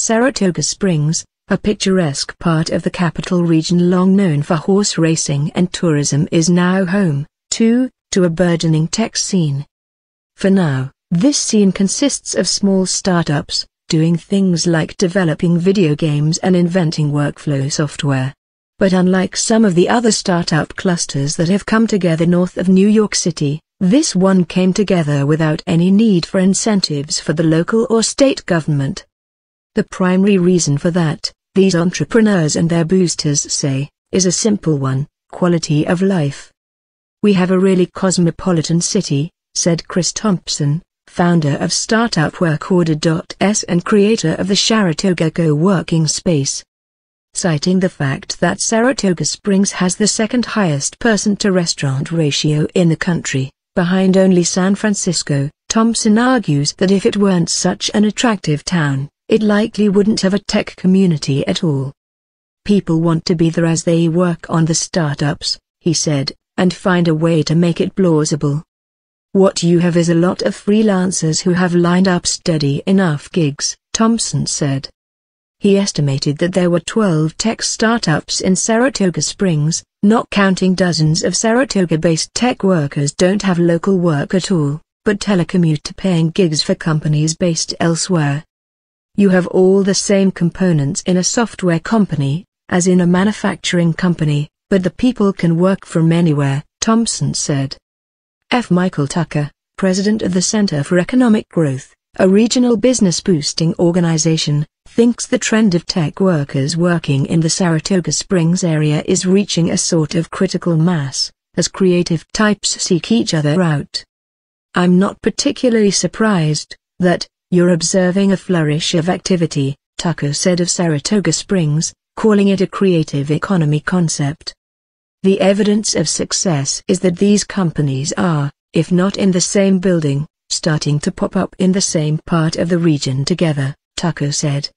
Saratoga Springs, a picturesque part of the capital region long known for horse racing and tourism, is now home, too, to a burgeoning tech scene. For now, this scene consists of small startups, doing things like developing video games and inventing workflow software. But unlike some of the other startup clusters that have come together north of New York City, this one came together without any need for incentives for the local or state government. The primary reason for that, these entrepreneurs and their boosters say, is a simple one: quality of life. "We have a really cosmopolitan city," said Chris Thompson, founder of startup WorkOrder.es and creator of the Sharatoga co-working space. Citing the fact that Saratoga Springs has the second highest person-to-restaurant ratio in the country, behind only San Francisco, Thompson argues that if it weren't such an attractive town, it likely wouldn't have a tech community at all. "People want to be there as they work on the startups," he said, "and find a way to make it plausible. What you have is a lot of freelancers who have lined up steady enough gigs," Thompson said. He estimated that there were 12 tech startups in Saratoga Springs, not counting dozens of Saratoga-based tech workers don't have local work at all, but telecommute to paying gigs for companies based elsewhere. "You have all the same components in a software company, as in a manufacturing company, but the people can work from anywhere," Thompson said. Michael Tucker, president of the Center for Economic Growth, a regional business boosting organization, thinks the trend of tech workers working in the Saratoga Springs area is reaching a sort of critical mass, as creative types seek each other out. "I'm not particularly surprised that you're observing a flourish of activity," Tucker said of Saratoga Springs, calling it a creative economy concept. "The evidence of success is that these companies are, if not in the same building, starting to pop up in the same part of the region together," Tucker said.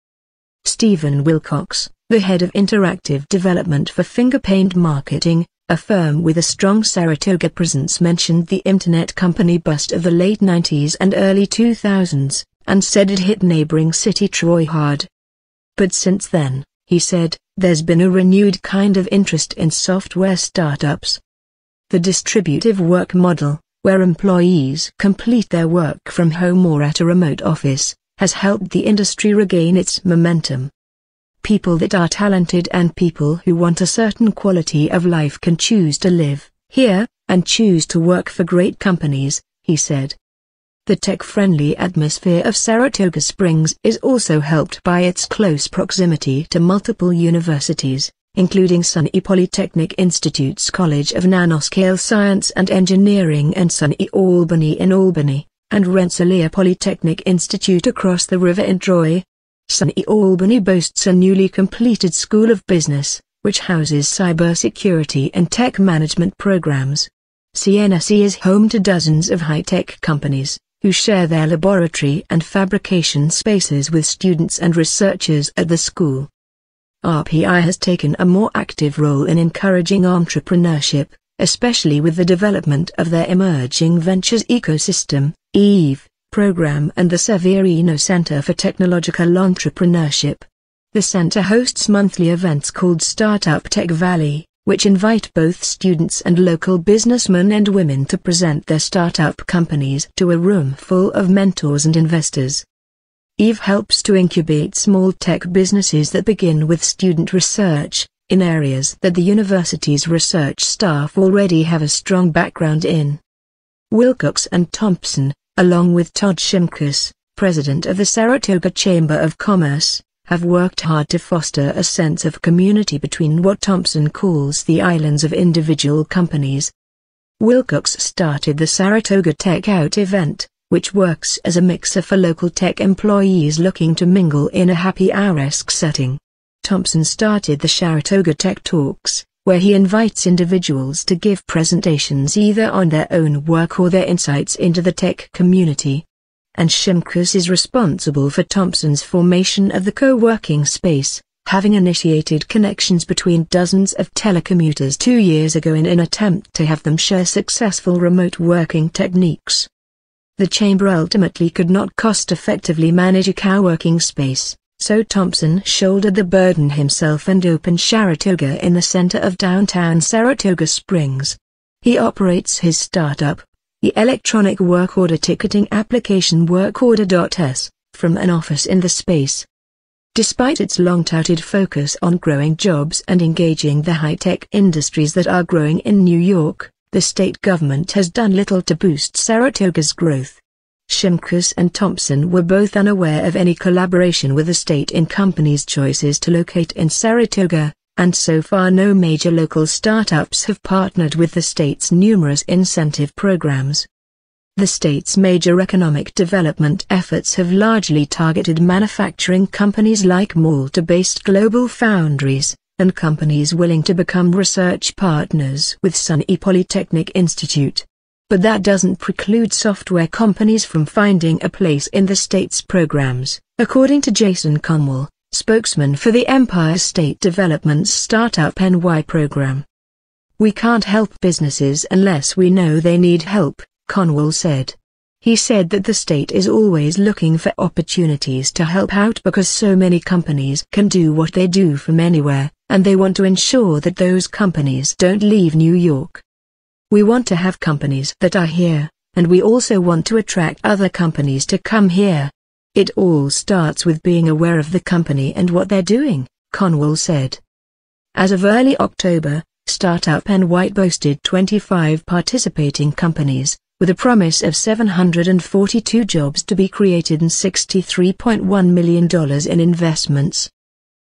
Stephen Wilcox, the head of interactive development for Fingerpaint Marketing, a firm with a strong Saratoga presence, mentioned the internet company bust of the late 90s and early 2000s, and said it hit neighboring city Troy hard. "But since then," he said, "there's been a renewed kind of interest in software startups. The distributive work model, where employees complete their work from home or at a remote office, has helped the industry regain its momentum. People that are talented and people who want a certain quality of life can choose to live here, and choose to work for great companies," he said. The tech-friendly atmosphere of Saratoga Springs is also helped by its close proximity to multiple universities, including SUNY Polytechnic Institute's College of Nanoscale Science and Engineering and SUNY Albany in Albany, and Rensselaer Polytechnic Institute across the river in Troy. SUNY Albany boasts a newly completed School of Business, which houses cybersecurity and tech management programs. CNSE is home to dozens of high-tech companies, who share their laboratory and fabrication spaces with students and researchers at the school. RPI has taken a more active role in encouraging entrepreneurship, especially with the development of their Emerging Ventures Ecosystem (EVE) program and the Severino Center for Technological Entrepreneurship. The center hosts monthly events called Startup Tech Valley, which invite both students and local businessmen and women to present their startup companies to a room full of mentors and investors. EVE helps to incubate small tech businesses that begin with student research, in areas that the university's research staff already have a strong background in. Wilcox and Thompson, along with Todd Shimkus, president of the Saratoga Chamber of Commerce, have worked hard to foster a sense of community between what Thompson calls the islands of individual companies. Wilcox started the Saratoga Tech Out event, which works as a mixer for local tech employees looking to mingle in a happy hour-esque setting. Thompson started the Sharatoga Tech Talks, where he invites individuals to give presentations either on their own work or their insights into the tech community. And Shimkus is responsible for Thompson's formation of the co-working space, having initiated connections between dozens of telecommuters 2 years ago in an attempt to have them share successful remote working techniques. The chamber ultimately could not cost-effectively manage a co-working space, So Thompson shouldered the burden himself and opened Sharatoga in the center of downtown Saratoga Springs. He operates his startup, the electronic work order ticketing application WorkOrder.es, from an office in the space. Despite its long-touted focus on growing jobs and engaging the high-tech industries that are growing in New York, the state government has done little to boost Saratoga's growth. Shimkus and Thompson were both unaware of any collaboration with the state in companies' choices to locate in Saratoga, and so far no major local startups have partnered with the state's numerous incentive programs. The state's major economic development efforts have largely targeted manufacturing companies like Malta-based Global Foundries, and companies willing to become research partners with SUNY Polytechnic Institute. But that doesn't preclude software companies from finding a place in the state's programs, according to Jason Conwell, spokesman for the Empire State Development's Startup NY program. "We can't help businesses unless we know they need help," Conwell said. He said that the state is always looking for opportunities to help out because so many companies can do what they do from anywhere, and they want to ensure that those companies don't leave New York. "We want to have companies that are here, and we also want to attract other companies to come here. It all starts with being aware of the company and what they're doing," Conwell said. As of early October, Startup NY boasted 25 participating companies, with a promise of 742 jobs to be created and $63.1 million in investments.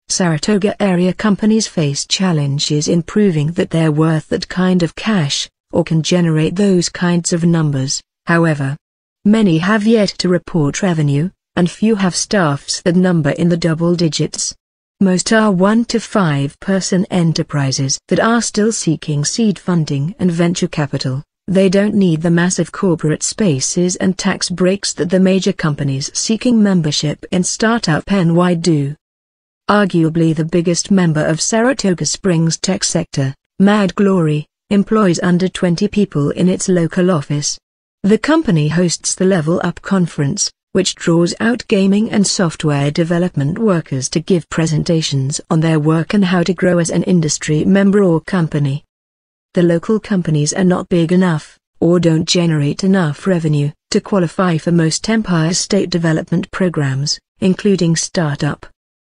Saratoga area companies face challenges in proving that they're worth that kind of cash, or can generate those kinds of numbers. However, many have yet to report revenue, and few have staffs that number in the double digits. Most are 1 to 5 person enterprises that are still seeking seed funding and venture capital. They don't need the massive corporate spaces and tax breaks that the major companies seeking membership in Startup NY do. Arguably the biggest member of Saratoga Springs' tech sector, Mad Glory, employs under 20 people in its local office. The company hosts the Level Up conference, which draws out gaming and software development workers to give presentations on their work and how to grow as an industry member or company. The local companies are not big enough, or don't generate enough revenue, to qualify for most Empire State Development programs, including Startup.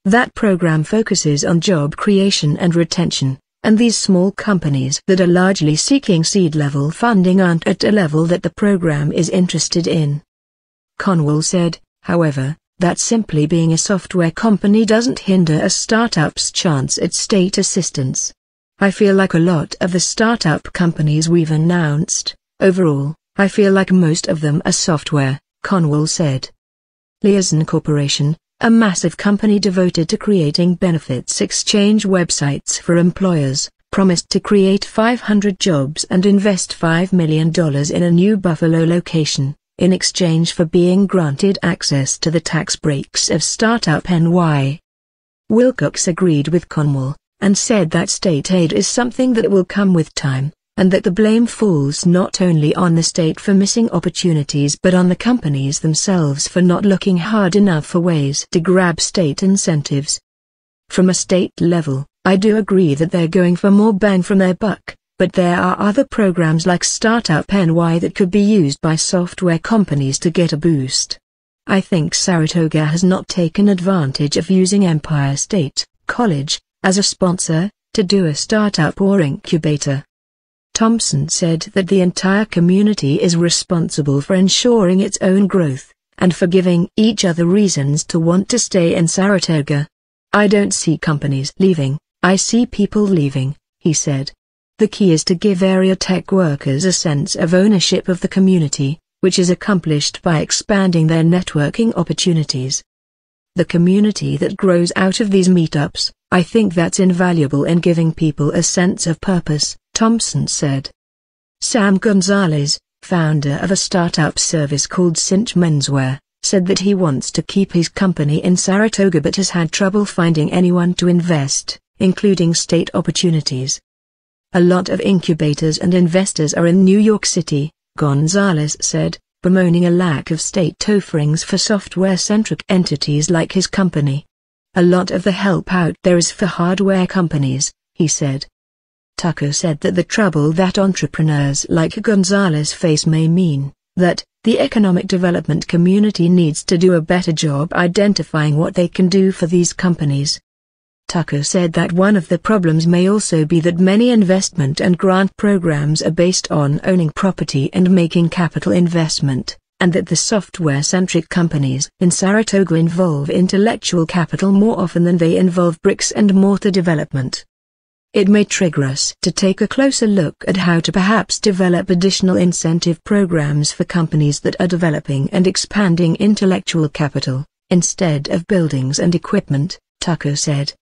That program focuses on job creation and retention, and these small companies that are largely seeking seed-level funding aren't at a level that the program is interested in. Conwell said, however, that simply being a software company doesn't hinder a startup's chance at state assistance. "I feel like a lot of the startup companies we've announced, overall, I feel like most of them are software," Conwell said. Liaison Corporation, a massive company devoted to creating benefits exchange websites for employers, promised to create 500 jobs and invest $5 million in a new Buffalo location, in exchange for being granted access to the tax breaks of Startup NY. Wilcox agreed with Conwell, and said that state aid is something that will come with time, and that the blame falls not only on the state for missing opportunities but on the companies themselves for not looking hard enough for ways to grab state incentives. "From a state level, I do agree that they're going for more bang from their buck, but there are other programs like Startup NY that could be used by software companies to get a boost. I think Saratoga has not taken advantage of using Empire State College as a sponsor to do a startup or incubator." Thompson said that the entire community is responsible for ensuring its own growth, and for giving each other reasons to want to stay in Saratoga. "I don't see companies leaving, I see people leaving," he said. "The key is to give area tech workers a sense of ownership of the community, which is accomplished by expanding their networking opportunities. The community that grows out of these meetups, I think that's invaluable in giving people a sense of purpose," Thompson said. Sam Gonzalez, founder of a startup service called Cinch Menswear, said that he wants to keep his company in Saratoga but has had trouble finding anyone to invest, including state opportunities. "A lot of incubators and investors are in New York City," Gonzalez said, bemoaning a lack of state offerings for software-centric entities like his company. a lot of the help out there is for hardware companies, he said. Tucker said that the trouble that entrepreneurs like Gonzalez face may mean that the economic development community needs to do a better job identifying what they can do for these companies. Tucker said that one of the problems may also be that many investment and grant programs are based on owning property and making capital investment, and that the software-centric companies in Saratoga involve intellectual capital more often than they involve bricks-and-mortar development. It may trigger us to take a closer look at how to perhaps develop additional incentive programs for companies that are developing and expanding intellectual capital, instead of buildings and equipment, Tucker said.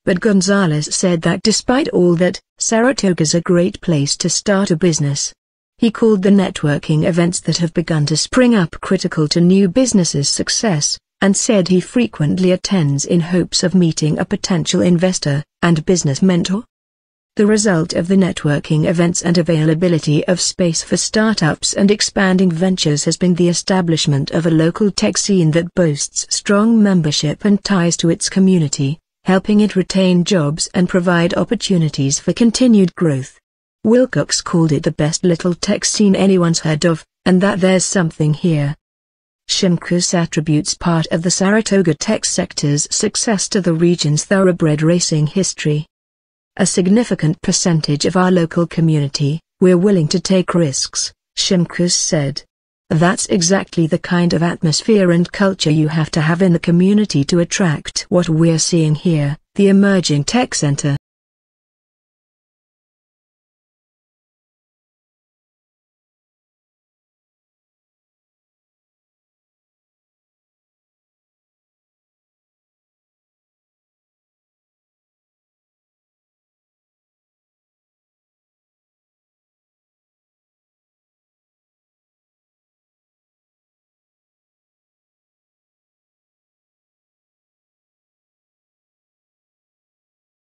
But Gonzalez said that despite all that, Saratoga's a great place to start a business. He called the networking events that have begun to spring up critical to new businesses' success, and said he frequently attends in hopes of meeting a potential investor and business mentor. The result of the networking events and availability of space for startups and expanding ventures has been the establishment of a local tech scene that boasts strong membership and ties to its community, helping it retain jobs and provide opportunities for continued growth. Wilcox called it the best little tech scene anyone's heard of, and that there's something here. Shimkus attributes part of the Saratoga tech sector's success to the region's thoroughbred racing history. A significant percentage of our local community, we're willing to take risks, Shimkus said. That's exactly the kind of atmosphere and culture you have to have in the community to attract what we're seeing here, the emerging tech center.